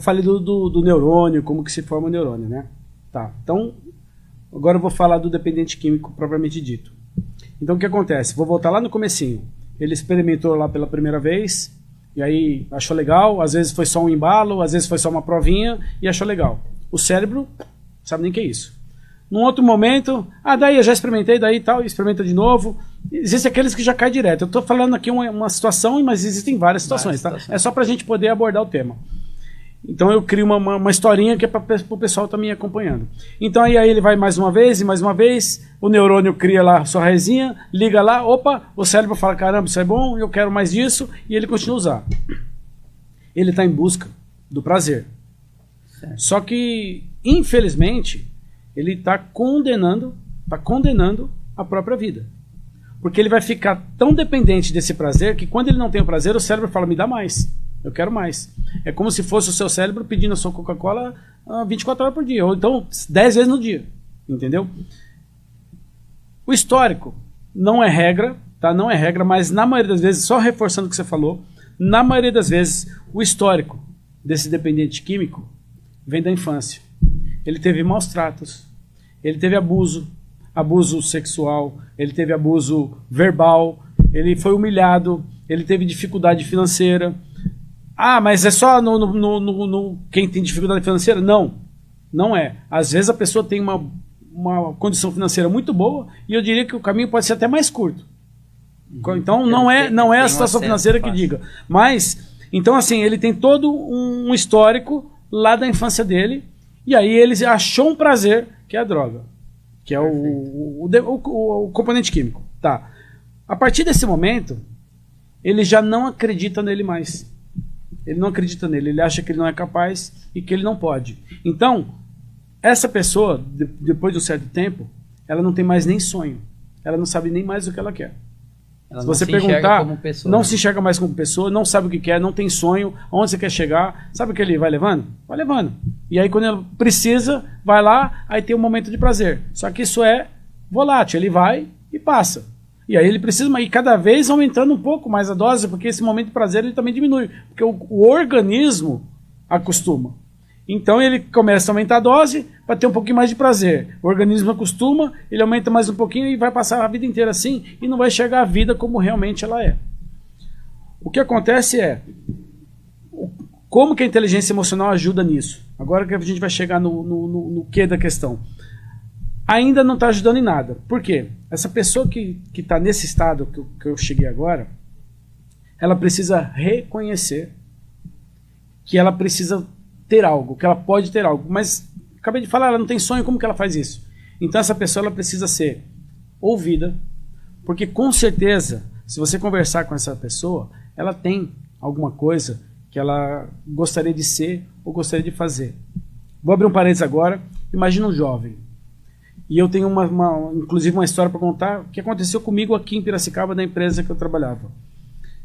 falei do neurônio, como que se forma o neurônio, né? Tá, então, agora eu vou falar do dependente químico propriamente dito. Então, o que acontece? Vou voltar lá no comecinho. Ele experimentou lá pela primeira vez, e aí achou legal, às vezes foi só um embalo, às vezes foi só uma provinha, e achou legal. O cérebro, sabe nem o que é isso. Num outro momento, daí eu já experimentei, daí tal, experimenta de novo. Existem aqueles que já caem direto. Eu estou falando aqui uma situação, mas existem várias situações, tá? É só para a gente poder abordar o tema. Então eu crio uma historinha que é para o pessoal estar me acompanhando. Então aí ele vai mais uma vez e mais uma vez, o neurônio cria lá sua resinha, liga lá, opa, o cérebro fala, caramba, isso é bom, eu quero mais disso, e ele continua a usar. Ele está em busca do prazer. Certo. Só que, infelizmente, ele está condenando a própria vida. Porque ele vai ficar tão dependente desse prazer que quando ele não tem o prazer, o cérebro fala, me dá mais. Eu quero mais. É como se fosse o seu cérebro pedindo a sua Coca-Cola 24 horas por dia, ou então 10 vezes no dia. Entendeu? O histórico não é regra, tá? Não é regra, mas na maioria das vezes, só reforçando o que você falou, na maioria das vezes, o histórico desse dependente químico vem da infância. Ele teve maus tratos, ele teve abuso sexual, ele teve abuso verbal, ele foi humilhado, ele teve dificuldade financeira. Mas é só no quem tem dificuldade financeira? Não, não é. Às vezes a pessoa tem uma condição financeira muito boa e eu diria que o caminho pode ser até mais curto. Então não é a situação financeira que diga. Mas, então assim, ele tem todo um histórico lá da infância dele e aí ele achou um prazer, que é a droga, que é o componente químico. Tá. A partir desse momento, ele já não acredita nele mais. Ele não acredita nele, ele acha que ele não é capaz e que ele não pode. Então, essa pessoa, depois de um certo tempo, ela não tem mais nem sonho. Ela não sabe nem mais o que ela quer. Ela se você perguntar, não se enxerga mais como pessoa, não sabe o que quer, não tem sonho, aonde você quer chegar. Sabe o que ele vai levando? Vai levando. E aí quando ele precisa, vai lá, aí tem um momento de prazer. Só que isso é volátil, ele vai e passa. E aí ele precisa ir cada vez aumentando um pouco mais a dose, porque esse momento de prazer ele também diminui. Porque o organismo acostuma. Então ele começa a aumentar a dose para ter um pouquinho mais de prazer. O organismo acostuma, ele aumenta mais um pouquinho e vai passar a vida inteira assim e não vai enxergar a vida como realmente ela é. O que acontece é, como que a inteligência emocional ajuda nisso? Agora que a gente vai chegar no quê da questão. Ainda não está ajudando em nada. Por quê? Essa pessoa que está nesse estado que eu cheguei agora, ela precisa reconhecer que ela precisa ter algo, que ela pode ter algo. Mas, acabei de falar, ela não tem sonho, como que ela faz isso? Então essa pessoa ela precisa ser ouvida, porque com certeza, se você conversar com essa pessoa, ela tem alguma coisa que ela gostaria de ser ou gostaria de fazer. Vou abrir um parênteses agora. Imagina um jovem. E eu tenho inclusive uma história para contar que aconteceu comigo aqui em Piracicaba, na empresa que eu trabalhava.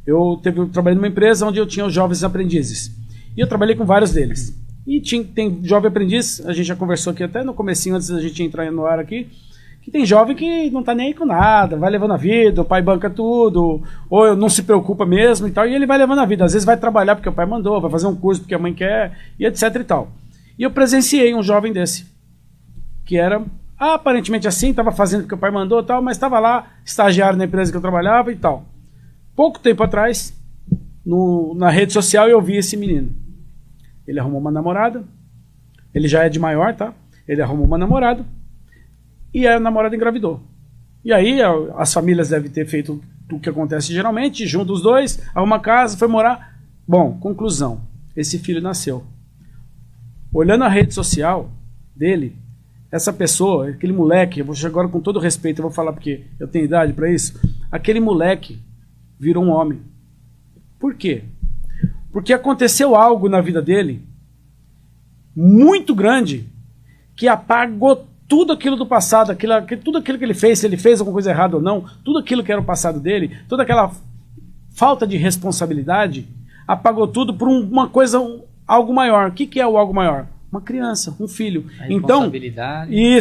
Eu trabalhei numa empresa onde eu tinha os jovens aprendizes. E eu trabalhei com vários deles. E tem jovem aprendiz, a gente já conversou aqui até no comecinho, antes da gente entrar no ar aqui, que tem jovem que não está nem aí com nada, vai levando a vida, o pai banca tudo, ou não se preocupa mesmo e tal, e ele vai levando a vida. Às vezes vai trabalhar porque o pai mandou, vai fazer um curso porque a mãe quer, e etc e tal. E eu presenciei um jovem desse, que era aparentemente assim, estava fazendo porque o pai mandou e tal, mas estava lá, estagiário na empresa que eu trabalhava e tal. Pouco tempo atrás, na rede social, eu vi esse menino. Ele arrumou uma namorada, ele já é de maior, tá? Ele arrumou uma namorada e a namorada engravidou. E aí as famílias devem ter feito o que acontece geralmente, juntam os dois, arruma casa, foi morar. Bom, conclusão, esse filho nasceu. Olhando a rede social dele, essa pessoa, aquele moleque, eu vou chegar agora com todo respeito, eu vou falar porque eu tenho idade para isso, aquele moleque virou um homem. Por quê? Porque aconteceu algo na vida dele muito grande que apagou tudo aquilo do passado, tudo aquilo que ele fez, se ele fez alguma coisa errada ou não, tudo aquilo que era o passado dele, toda aquela falta de responsabilidade, apagou tudo por uma coisa, algo maior. O que é o algo maior? Uma criança, um filho. Então,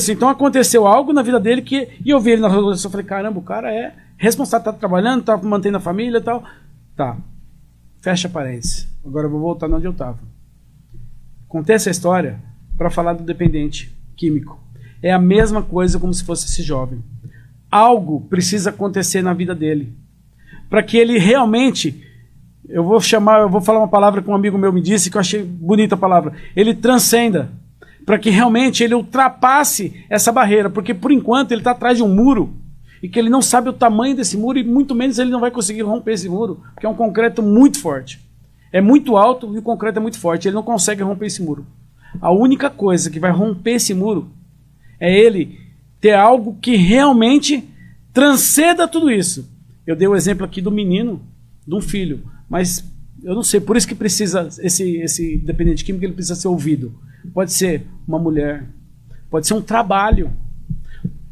então aconteceu algo na vida dele e eu vi ele na rua, eu falei, caramba, o cara é responsável, tá trabalhando, tá mantendo a família e tal. Tá. Fecha parênteses. Agora eu vou voltar onde eu estava. Contei essa história para falar do dependente químico. É a mesma coisa como se fosse esse jovem. Algo precisa acontecer na vida dele para que ele realmente, eu vou falar uma palavra que um amigo meu me disse que eu achei bonita a palavra, ele transcenda, para que realmente ele ultrapasse essa barreira, porque por enquanto ele está atrás de um muro e que ele não sabe o tamanho desse muro e muito menos ele não vai conseguir romper esse muro, porque é um concreto muito forte. É muito alto e o concreto é muito forte, ele não consegue romper esse muro. A única coisa que vai romper esse muro é ele ter algo que realmente transcenda tudo isso. Eu dei o exemplo aqui do menino, de um filho, mas eu não sei, por isso que precisa, esse dependente químico, ele precisa ser ouvido. Pode ser uma mulher, pode ser um trabalho,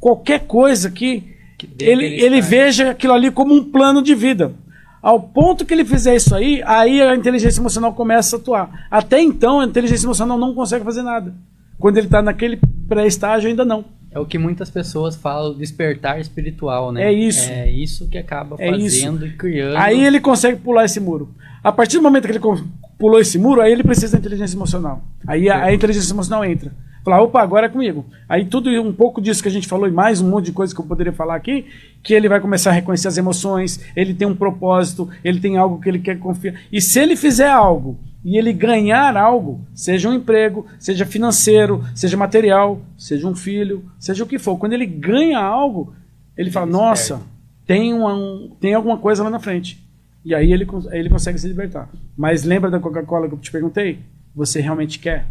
qualquer coisa que ele veja aquilo ali como um plano de vida. Ao ponto que ele fizer isso aí a inteligência emocional começa a atuar. Até então, a inteligência emocional não consegue fazer nada. Quando ele está naquele pré-estágio, ainda não. É o que muitas pessoas falam, despertar espiritual, né? É isso. É isso que acaba fazendo e criando. Aí ele consegue pular esse muro. A partir do momento que ele pulou esse muro, aí ele precisa da inteligência emocional. Aí a inteligência emocional entra. Falar, opa, agora é comigo. Aí tudo, um pouco disso que a gente falou e mais um monte de coisa que eu poderia falar aqui, que ele vai começar a reconhecer as emoções, ele tem um propósito, ele tem algo que ele quer confiar. E se ele fizer algo e ele ganhar algo, seja um emprego, seja financeiro, seja material, seja um filho, seja o que for, quando ele ganha algo, ele fala, nossa, tem alguma coisa lá na frente. E aí ele consegue se libertar. Mas lembra da Coca-Cola que eu te perguntei? Você realmente quer?